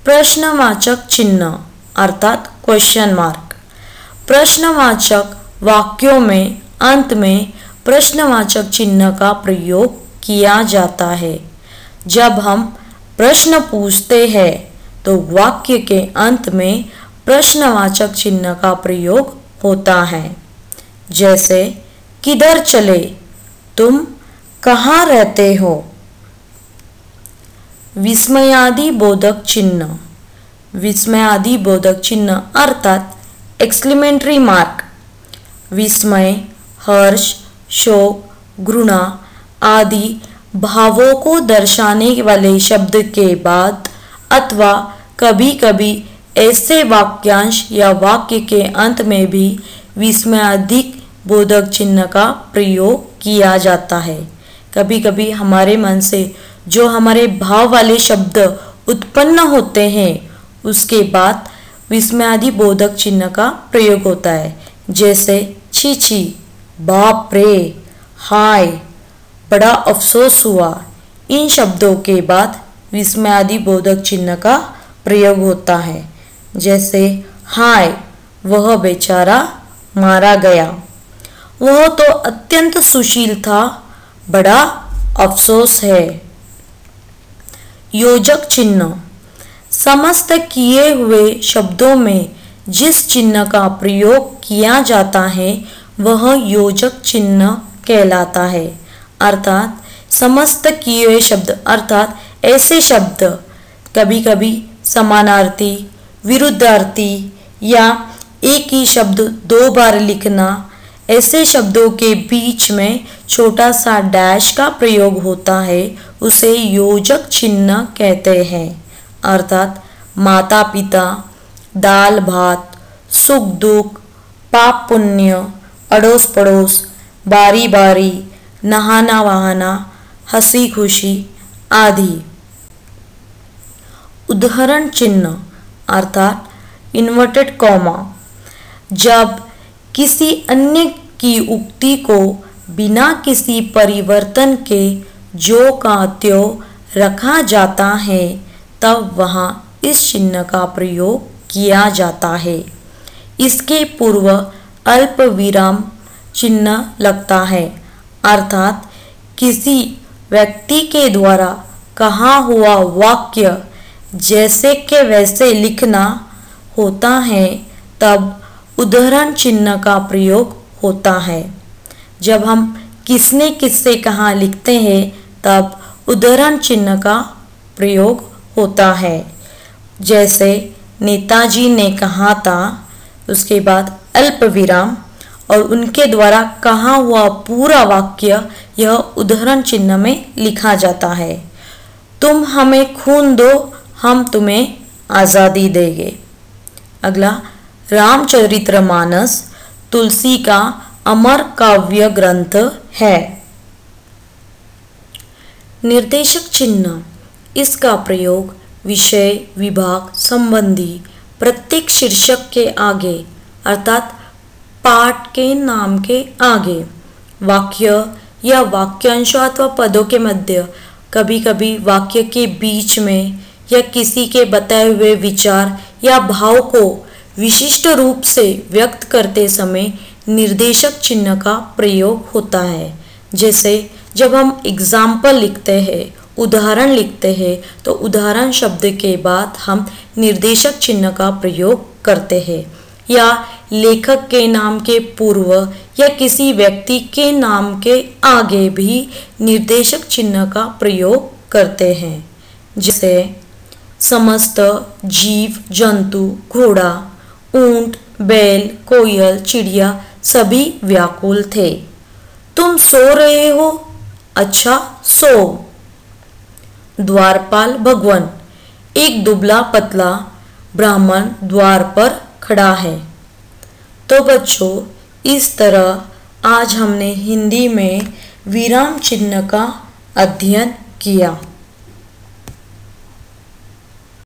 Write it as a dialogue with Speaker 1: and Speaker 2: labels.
Speaker 1: प्रश्नवाचक चिन्ह अर्थात क्वेश्चन मार्क। प्रश्नवाचक वाक्यों में अंत में प्रश्नवाचक चिन्ह का प्रयोग किया जाता है। जब हम प्रश्न पूछते हैं तो वाक्य के अंत में प्रश्नवाचक चिन्ह का प्रयोग होता है। जैसे किधर चले, तुम कहाँ रहते हो। विस्मयादि बोधक चिन्ह। विस्मयादि बोधक चिन्ह अर्थात एक्सक्लेमेटरी मार्क विस्मय, हर्ष, शोक, घृणा आदि भावों को दर्शाने वाले शब्द के बाद अथवा कभी कभी ऐसे वाक्यांश या वाक्य के अंत में भी विस्मयादि बोधक चिन्ह का प्रयोग किया जाता है। कभी कभी हमारे मन से जो हमारे भाव वाले शब्द उत्पन्न होते हैं उसके बाद विस्मयादि बोधक चिन्ह का प्रयोग होता है। जैसे छी छी, बाप रे, हाय, बड़ा अफसोस हुआ। इन शब्दों के बाद विस्मयादि बोधक चिन्ह का प्रयोग होता है। जैसे हाय, वह बेचारा मारा गया, वह तो अत्यंत सुशील था, बड़ा अफसोस है। योजक चिन्ह। समस्त किए हुए शब्दों में जिस चिन्ह का प्रयोग किया जाता है वह योजक चिन्ह कहलाता है। अर्थात समस्त किए हुए शब्द अर्थात ऐसे शब्द कभी कभी समानार्थी, विरुद्धार्थी या एक ही शब्द दो बार लिखना, ऐसे शब्दों के बीच में छोटा सा डैश का प्रयोग होता है, उसे योजक चिन्ह कहते हैं। अर्थात माता पिता, दाल भात, सुख दुख, पाप पुण्य, अड़ोस पड़ोस, बारी बारी, नहाना वहाना, हंसी खुशी आदि। उदाहरण चिन्ह अर्थात इन्वर्टेड कॉमा। जब किसी अन्य की उक्ति को बिना किसी परिवर्तन के जो का त्यों रखा जाता है तब वहाँ इस चिन्ह का प्रयोग किया जाता है। इसके पूर्व अल्प विराम चिन्ह लगता है। अर्थात किसी व्यक्ति के द्वारा कहा हुआ वाक्य जैसे के वैसे लिखना होता है तब उदाहरण चिन्ह का प्रयोग होता है। जब हम किसने किससे कहा लिखते हैं तब उदाहरण चिन्ह का प्रयोग होता है। जैसे नेताजी ने कहा था, उसके बाद अल्प विराम और उनके द्वारा कहा हुआ पूरा वाक्य यह उदाहरण चिन्ह में लिखा जाता है। तुम हमें खून दो, हम तुम्हें आज़ादी देंगे। अगला रामचरितमानस तुलसी का अमर काव्य ग्रंथ है। निर्देशक चिन्ह। इसका प्रयोग विषय, विभाग संबंधी प्रत्येक शीर्षक के आगे अर्थात पाठ के नाम के आगे, वाक्य या वाक्यांश अथवा पदों के मध्य, कभी कभी वाक्य के बीच में या किसी के बताए हुए विचार या भाव को विशिष्ट रूप से व्यक्त करते समय निर्देशक चिन्ह का प्रयोग होता है। जैसे जब हम एग्जाम्पल लिखते हैं, उदाहरण लिखते हैं तो उदाहरण शब्द के बाद हम निर्देशक चिन्ह का प्रयोग करते हैं। या लेखक के नाम के पूर्व या किसी व्यक्ति के नाम के आगे भी निर्देशक चिन्ह का प्रयोग करते हैं। जैसे समस्त जीव जंतु, घोड़ा, ऊंट, बैल, कोयल, चिड़िया सभी व्याकुल थे। तुम सो रहे हो, अच्छा सो। द्वारपाल भगवान। एक दुबला पतला ब्राह्मण द्वार पर खड़ा है। तो बच्चों, इस तरह आज हमने हिंदी में विराम चिन्ह का अध्ययन किया।